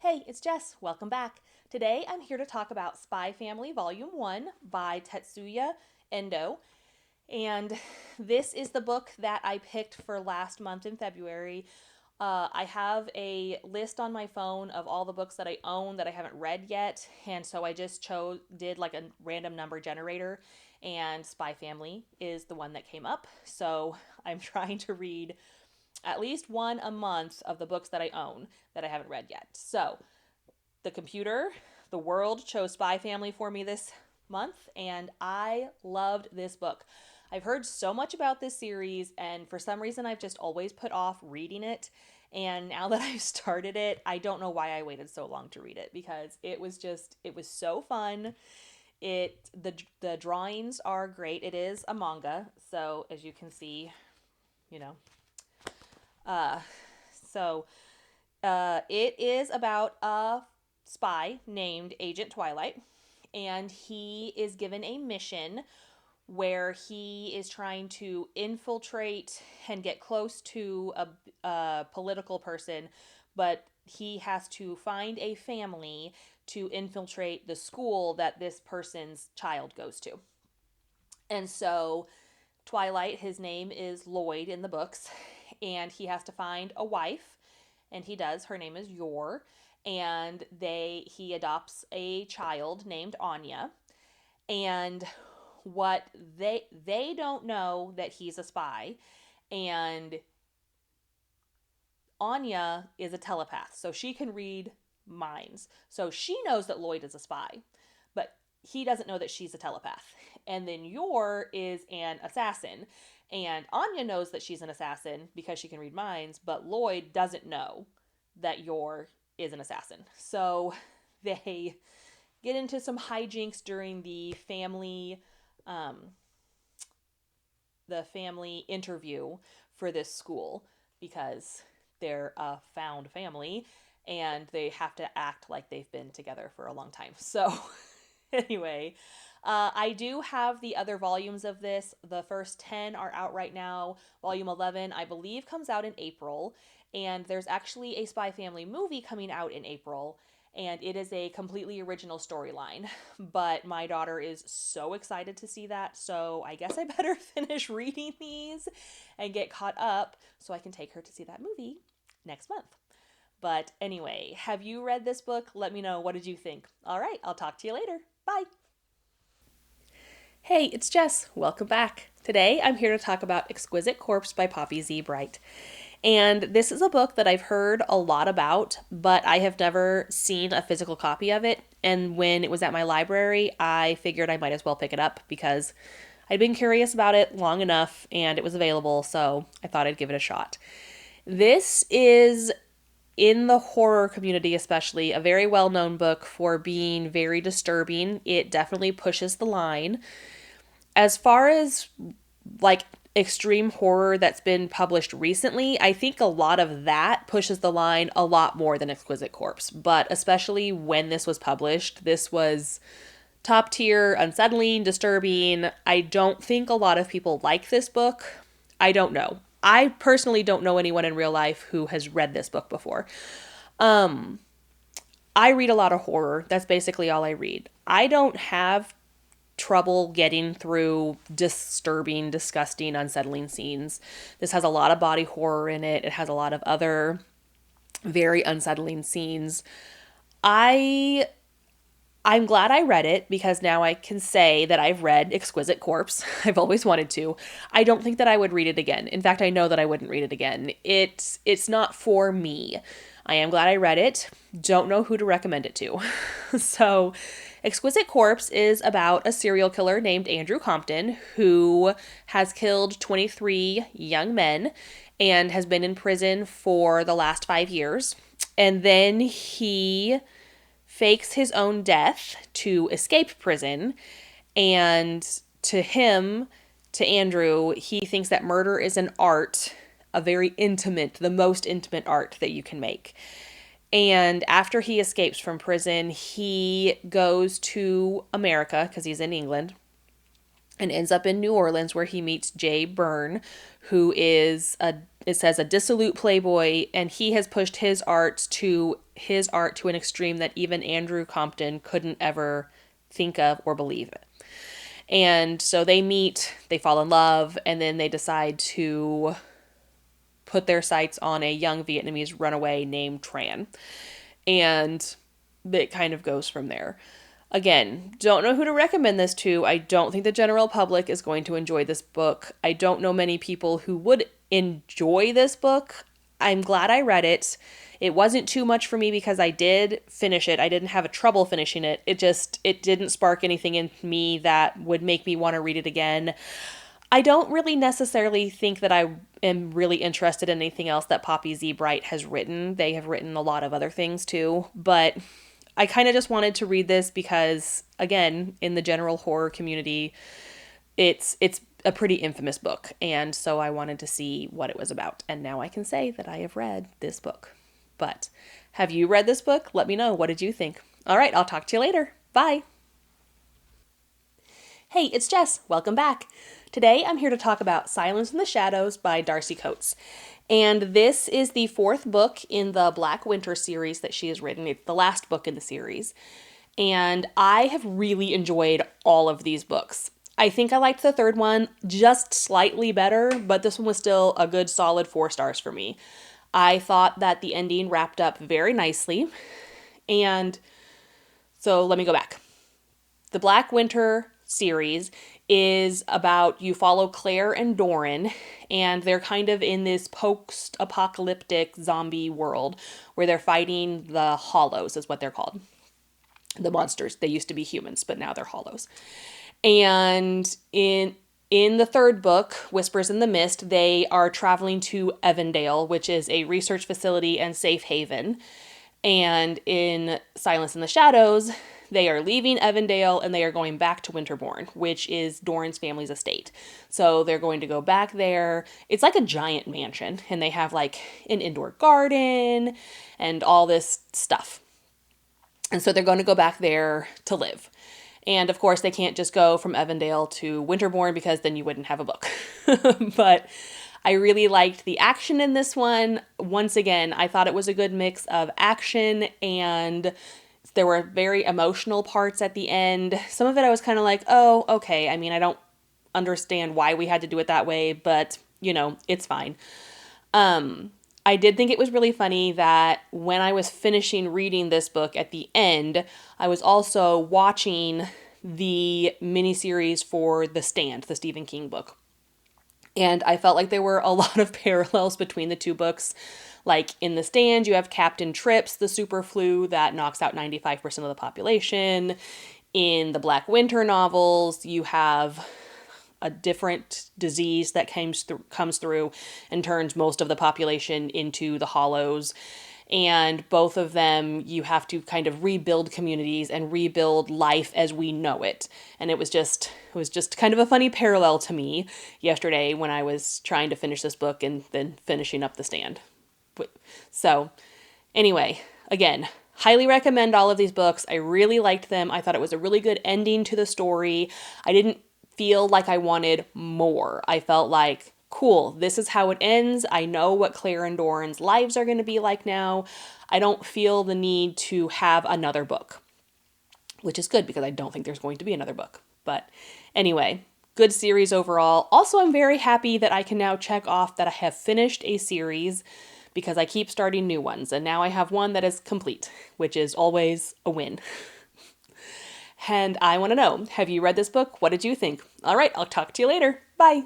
Hey, it's Jess. Welcome back. Today I'm here to talk about Spy Family Volume 1 by Tetsuya Endo. And this is the book that I picked for last month in February. I have a list on my phone of all the books that I own that I haven't read yet. And so I just did like a random number generator. And Spy Family is the one that came up. So I'm trying to read at least one a month of the books that I own that I haven't read yet. So the computer, the world chose Spy Family for me this month, and I loved this book. I've heard so much about this series, and for some reason, I've just always put off reading it. And now that I've started it, I don't know why I waited so long to read it because it was so fun. The drawings are great. It is a manga, so as you can see, you know, uh, so it is about a spy named Agent Twilight, and he is given a mission where he is trying to infiltrate and get close to a political person, but he has to find a family to infiltrate the school that this person's child goes to. And so Twilight, his name is Lloyd in the books, and he has to find a wife, and he does. Her name is Yor, and he adopts a child named Anya, and what they don't know that he's a spy, and Anya is a telepath, so she can read minds. So she knows that Lloyd is a spy, but he doesn't know that she's a telepath. And then Yor is an assassin, and Anya knows that she's an assassin because she can read minds, but Lloyd doesn't know that Yor is an assassin. So they get into some hijinks during um, the family interview for this school because they're a found family and they have to act like they've been together for a long time. So, anyway, I do have the other volumes of this. The first 10 are out right now. Volume 11, I believe, comes out in April. And there's actually a Spy Family movie coming out in April. And it is a completely original storyline. But my daughter is so excited to see that. So I guess I better finish reading these and get caught up so I can take her to see that movie next month. But anyway, have you read this book? Let me know. What did you think? All right, I'll talk to you later. Bye. Hey, it's Jess. Welcome back. Today I'm here to talk about Exquisite Corpse by Poppy Z. Bright. And this is a book that I've heard a lot about, but I have never seen a physical copy of it. And when it was at my library, I figured I might as well pick it up because I'd been curious about it long enough and it was available, so I thought I'd give it a shot. This is, in the horror community especially, a very well known book for being very disturbing. It definitely pushes the line. As far as like extreme horror that's been published recently, I think a lot of that pushes the line a lot more than Exquisite Corpse. But especially when this was published, this was top tier, unsettling, disturbing. I don't think a lot of people like this book. I don't know. I personally don't know anyone in real life who has read this book before. I read a lot of horror. That's basically all I read. I don't have trouble getting through disturbing, disgusting, unsettling scenes. This has a lot of body horror in it. It has a lot of other very unsettling scenes. I I'm glad I read it because now I can say that I've read Exquisite Corpse. I've always wanted to. I don't think that I would read it again. In fact, I know that I wouldn't read it again. It's not for me. I am glad I read it. Don't know who to recommend it to. So, Exquisite Corpse is about a serial killer named Andrew Compton who has killed 23 young men and has been in prison for the last 5 years. And then he fakes his own death to escape prison. And to him, to Andrew, he thinks that murder is an art, a very intimate, the most intimate art that you can make. And after he escapes from prison, he goes to America because he's in England and ends up in New Orleans where he meets Jay Byrne, who is It says a dissolute playboy, and he has pushed his art to an extreme that even Andrew Compton couldn't ever think of or believe it. And so they meet, they fall in love, and then they decide to put their sights on a young Vietnamese runaway named Tran. And it kind of goes from there. Again, don't know who to recommend this to. I don't think the general public is going to enjoy this book. I don't know many people who would enjoy this book. I'm glad I read it. It wasn't too much for me because I did finish it. I didn't have a trouble finishing it. It didn't spark anything in me that would make me want to read it again. I don't really necessarily think that I am really interested in anything else that Poppy Z. Bright has written. They have written a lot of other things too, but I kind of just wanted to read this because, again, in the general horror community, it's a pretty infamous book, and so I wanted to see what it was about. And now I can say that I have read this book. But have you read this book? Let me know. What did you think? All right, I'll talk to you later. Bye. Hey, it's Jess. Welcome back. Today I'm here to talk about Silence in the Shadows by Darcy Coates. And this is the fourth book in the Black Winter series that she has written. It's the last book in the series. And I have really enjoyed all of these books. I think I liked the third one just slightly better, but this one was still a good solid 4 stars for me. I thought that the ending wrapped up very nicely. And so let me go back. The Black Winter series is about, you follow Claire and Doran, and they're kind of in this post-apocalyptic zombie world where they're fighting the Hollows, is what they're called. The monsters. They used to be humans, but now they're Hollows. And in the third book, Whispers in the Mist, they are traveling to Evandale, which is a research facility and safe haven. And in Silence in the Shadows, they are leaving Evandale and they are going back to Winterbourne, which is Doran's family's estate. So they're going to go back there. It's like a giant mansion, and they have like an indoor garden and all this stuff. And so they're going to go back there to live. And of course, they can't just go from Evandale to Winterbourne because then you wouldn't have a book. But I really liked the action in this one. Once again, I thought it was a good mix of action, and there were very emotional parts at the end. Some of it I was kind of like, oh, okay. I mean, I don't understand why we had to do it that way, but, it's fine. I did think it was really funny that when I was finishing reading this book at the end, I was also watching the miniseries for The Stand, the Stephen King book. And I felt like there were a lot of parallels between the two books. Like in The Stand, you have Captain Trips, the super flu that knocks out 95% of the population. In the Black Winter novels, you have a different disease that comes through and turns most of the population into the Hollows. And both of them, you have to kind of rebuild communities and rebuild life as we know it. And it was just kind of a funny parallel to me yesterday when I was trying to finish this book and then finishing up The Stand. So anyway, again, highly recommend all of these books. I really liked them. I thought it was a really good ending to the story. I didn't feel like I wanted more. I felt like, cool, this is how it ends. I know what Claire and Doran's lives are going to be like now. I don't feel the need to have another book, which is good because I don't think there's going to be another book. But anyway, good series overall. Also, I'm very happy that I can now check off that I have finished a series because I keep starting new ones. And now I have one that is complete, which is always a win. And I want to know, have you read this book? What did you think? All right, I'll talk to you later. Bye.